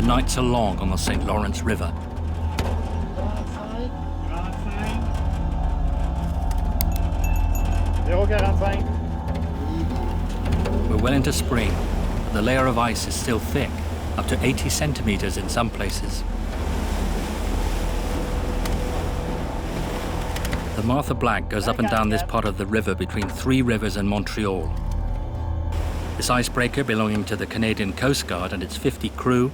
nights are long on the St. Lawrence River. We're well into spring, but the layer of ice is still thick, up to 80 centimeters in some places. The Martha Black goes up and down this part of the river between Three Rivers and Montreal. This icebreaker, belonging to the Canadian Coast Guard and its 50 crew,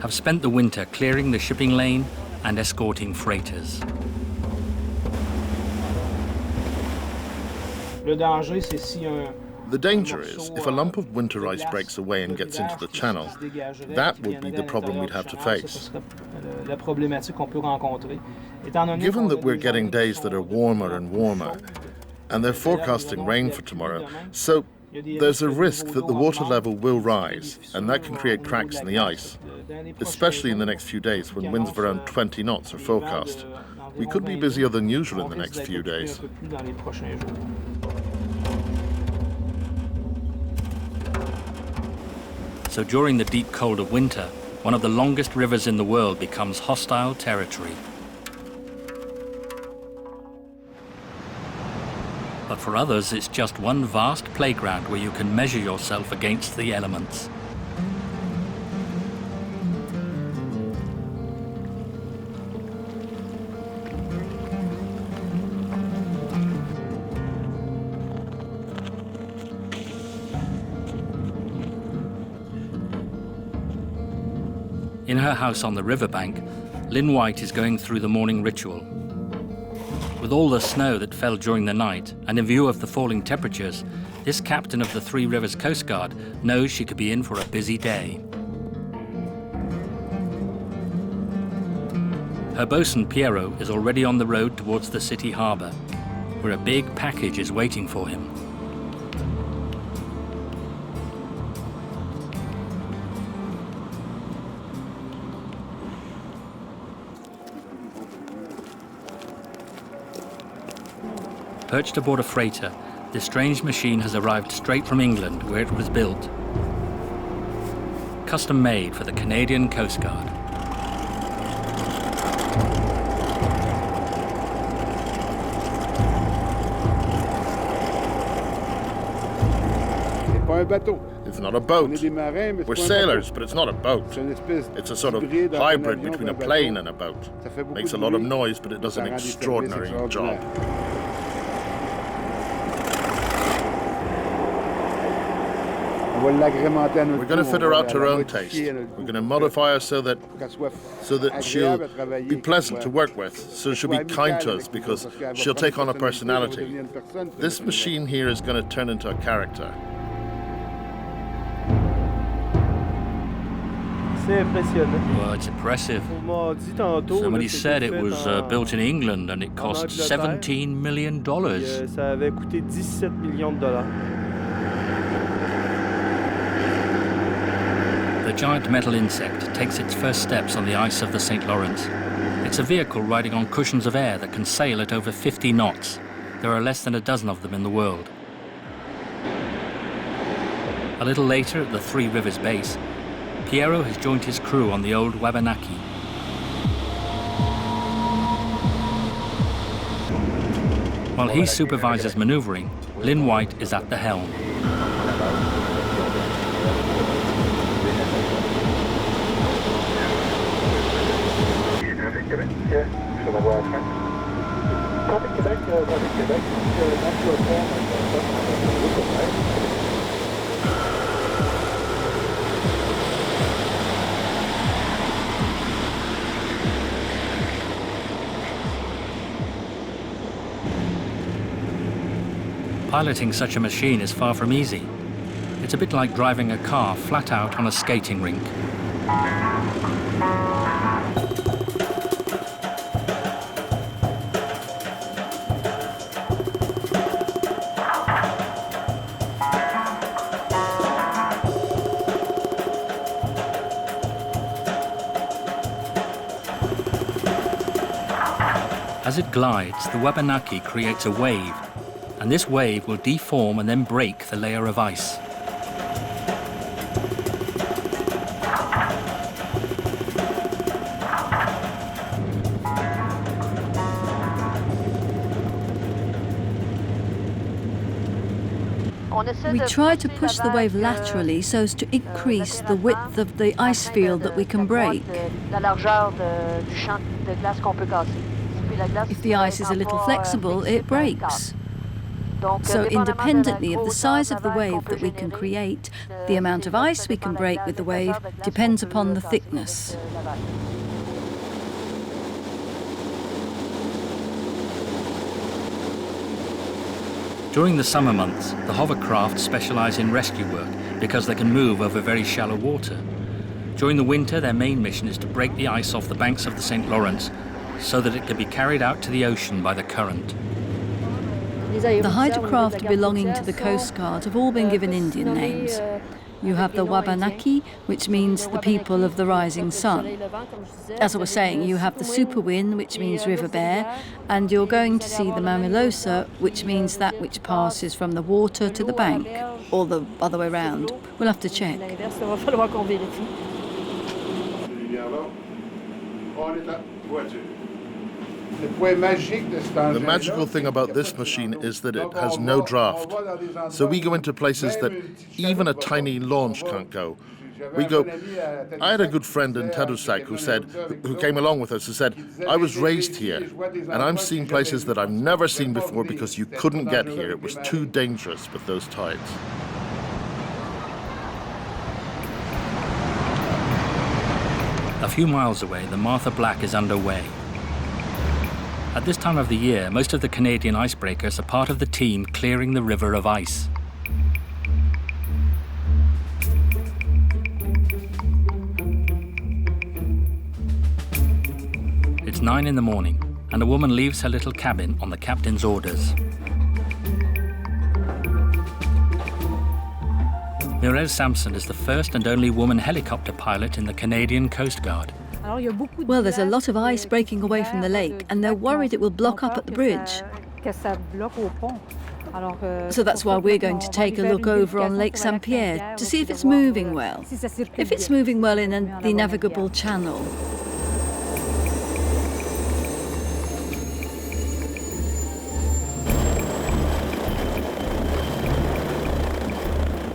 have spent the winter clearing the shipping lane and escorting freighters. The danger is, if a lump of winter ice breaks away and gets into the channel, that would be the problem we'd have to face. Given that we're getting days that are warmer and warmer, and they're forecasting rain for tomorrow, so there's a risk that the water level will rise, and that can create cracks in the ice, especially in the next few days when winds of around 20 knots are forecast. We could be busier than usual in the next few days. So during the deep cold of winter, one of the longest rivers in the world becomes hostile territory. But for others, it's just one vast playground where you can measure yourself against the elements. In her house on the riverbank, Lynn White is going through the morning ritual. With all the snow that fell during the night, and in view of the falling temperatures, this captain of the Three Rivers Coast Guard knows she could be in for a busy day. Her bosun Piero is already on the road towards the city harbour, where a big package is waiting for him. Perched aboard a freighter, this strange machine has arrived straight from England, where it was built. Custom made for the Canadian Coast Guard. It's not a boat. We're sailors, but it's not a boat. It's a sort of hybrid between a plane and a boat. Makes a lot of noise, but it does an extraordinary job. We're going to fit her out to her own taste. We're going to modify her so that she'll be pleasant to work with, so she'll be kind to us because she'll take on a personality. This machine here is going to turn into a character. Well, it's impressive. Somebody said it was built in England and it cost $17 million. The giant metal insect takes its first steps on the ice of the St. Lawrence. It's a vehicle riding on cushions of air that can sail at over 50 knots. There are less than a dozen of them in the world. A little later at the Three Rivers base, Piero has joined his crew on the old Wabanaki. While he supervises maneuvering, Lynn White is at the helm. Piloting such a machine is far from easy. It's a bit like driving a car flat out on a skating rink. As it glides, the Wabanaki creates a wave, and this wave will deform and then break the layer of ice. We try to push the wave laterally so as to increase the width of the ice field that we can break. If the ice is a little flexible, it breaks. So independently of the size of the wave that we can create, the amount of ice we can break with the wave depends upon the thickness. During the summer months, the hovercraft specialize in rescue work because they can move over very shallow water. During the winter, their main mission is to break the ice off the banks of the St. Lawrence so that it can be carried out to the ocean by the current. The hydrocraft belonging to the Coast Guard have all been given Indian names. You have the Wabanaki, which means the people of the rising sun. As I was saying, you have the super wind, which means river bear, and you're going to see the Mamilosa, which means that which passes from the water to the bank, or the other way around. We'll have to check. The magical thing about this machine is that it has no draft. So we go into places that even a tiny launch can't go. I had a good friend in Tadoussac who came along with us, who said, I was raised here, and I'm seeing places that I've never seen before because you couldn't get here. It was too dangerous with those tides. A few miles away, the Martha Black is underway. At this time of the year, most of the Canadian icebreakers are part of the team clearing the river of ice. It's 9 in the morning, and a woman leaves her little cabin on the captain's orders. Mireille Sampson is the first and only woman helicopter pilot in the Canadian Coast Guard. Well, there's a lot of ice breaking away from the lake, and they're worried it will block up at the bridge. So that's why we're going to take a look over on Lake Saint-Pierre to see if it's moving well. If it's moving well in the navigable channel.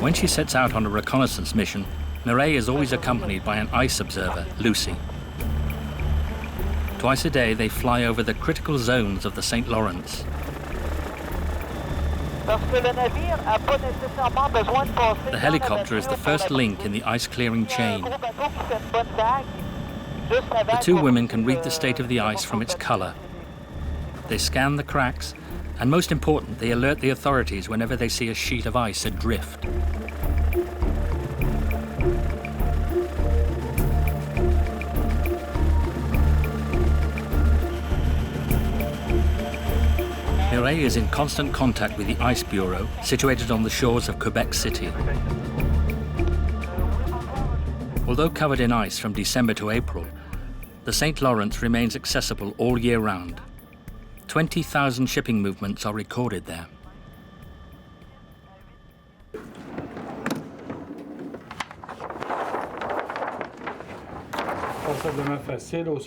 When she sets out on a reconnaissance mission, Mireille is always accompanied by an ice observer, Lucy. Twice a day, they fly over the critical zones of the St. Lawrence. The helicopter is the first link in the ice-clearing chain. The two women can read the state of the ice from its color. They scan the cracks, and most important, they alert the authorities whenever they see a sheet of ice adrift. Mireille is in constant contact with the Ice Bureau, situated on the shores of Quebec City. Although covered in ice from December to April, the St. Lawrence remains accessible all year round. 20,000 shipping movements are recorded there.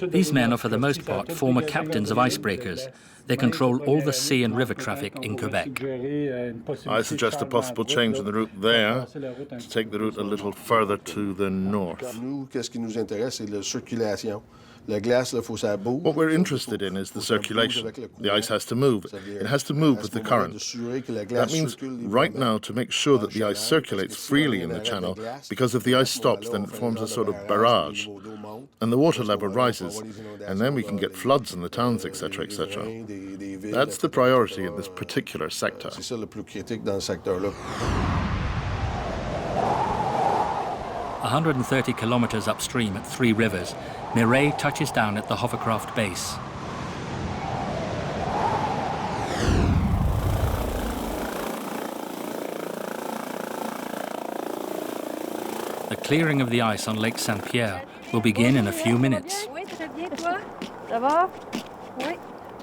These men are for the most part former captains of icebreakers. They control all the sea and river traffic in Quebec. I suggest a possible change in the route there, to take the route a little further to the north. What we're interested in is the circulation. The ice has to move. It has to move with the current. That means right now to make sure that the ice circulates freely in the channel, because if the ice stops, then it forms a sort of barrage, and the water level rises, and then we can get floods in the towns, etc., etc. That's the priority in this particular sector. 130 kilometers upstream at Three Rivers, Mireille touches down at the hovercraft base. The clearing of the ice on Lake Saint-Pierre will begin in a few minutes.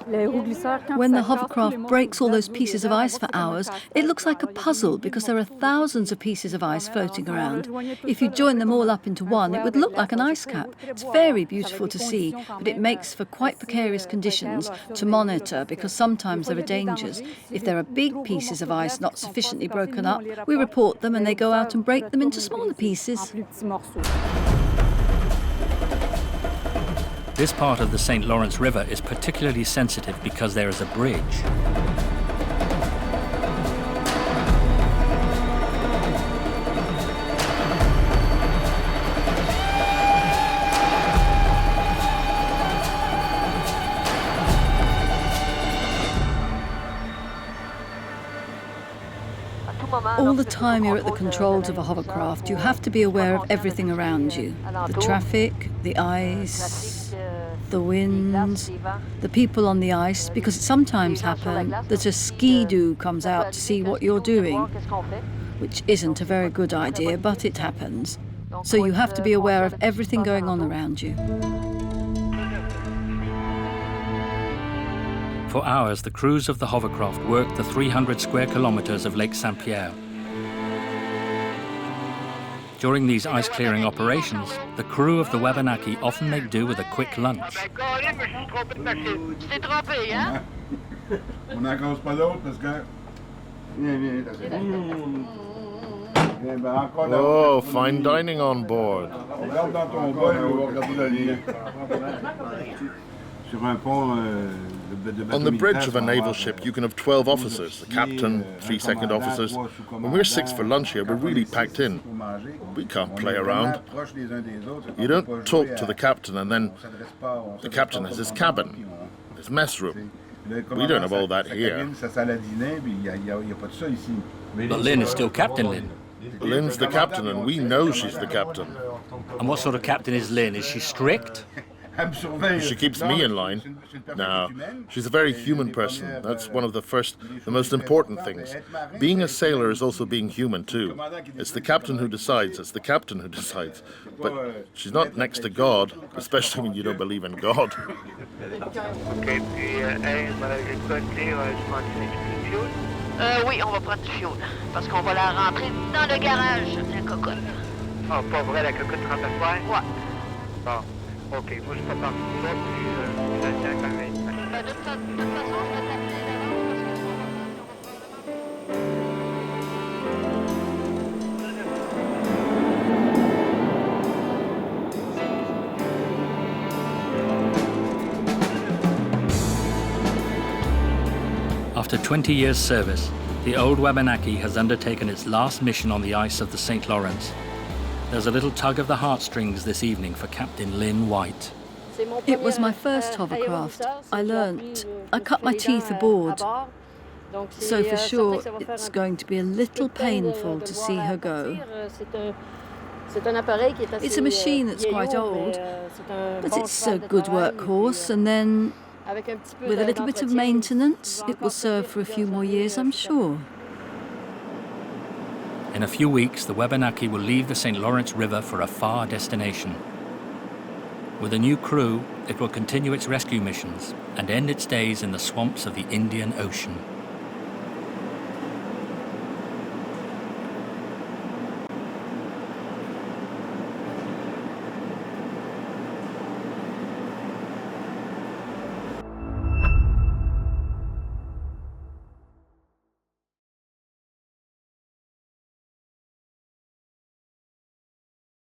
When the hovercraft breaks all those pieces of ice for hours, it looks like a puzzle because there are thousands of pieces of ice floating around. If you join them all up into one, it would look like an ice cap. It's very beautiful to see, but it makes for quite precarious conditions to monitor because sometimes there are dangers. If there are big pieces of ice not sufficiently broken up, we report them and they go out and break them into smaller pieces. This part of the St. Lawrence River is particularly sensitive because there is a bridge. All the time you're at the controls of a hovercraft, you have to be aware of everything around you. The traffic, the ice, the winds, the people on the ice, because it sometimes happens that a ski-doo comes out to see what you're doing, which isn't a very good idea, but it happens. So you have to be aware of everything going on around you. For hours, the crews of the hovercraft worked the 300 square kilometers of Lake Saint-Pierre. During these ice-clearing operations, the crew of the Wabanaki often make do with a quick lunch. Oh, fine dining on board. On the bridge of a naval ship, you can have 12 officers, the captain, 3 second officers. When we're 6 for lunch here, we're really packed in. We can't play around. You don't talk to the captain and then the captain has his cabin, his mess room. We don't have all that here. But Lynn is still Captain Lynn. Lynn's the captain and we know she's the captain. And what sort of captain is Lynn? Is she strict? She keeps me in line. No, she's a very human person. That's one of the most important things. Being a sailor is also being human too. It's the captain who decides, it's the captain who decides. But she's not next to God, especially when you don't believe in God. Oui, on va prendre du fioul, parce qu'on va la rentrer dans le garage, la cocotte. Ah, pas vrai, la cocotte rentre à soir? Ouais. Bon. OK, moi je prépare tout ça, puis je la tiens quand même. De toute façon, je vais t'appeler d'avance. After 20 years' service, the old Wabanaki has undertaken its last mission on the ice of the St. Lawrence. There's a little tug of the heartstrings this evening for Captain Lynn White. It was my first hovercraft. I cut my teeth aboard. So for sure, it's going to be a little painful to see her go. It's a machine that's quite old, but it's a good workhorse, and then with a little bit of maintenance, it will serve for a few more years, I'm sure. In a few weeks, the Wabanaki will leave the St. Lawrence River for a far destination. With a new crew, it will continue its rescue missions and end its days in the swamps of the Indian Ocean.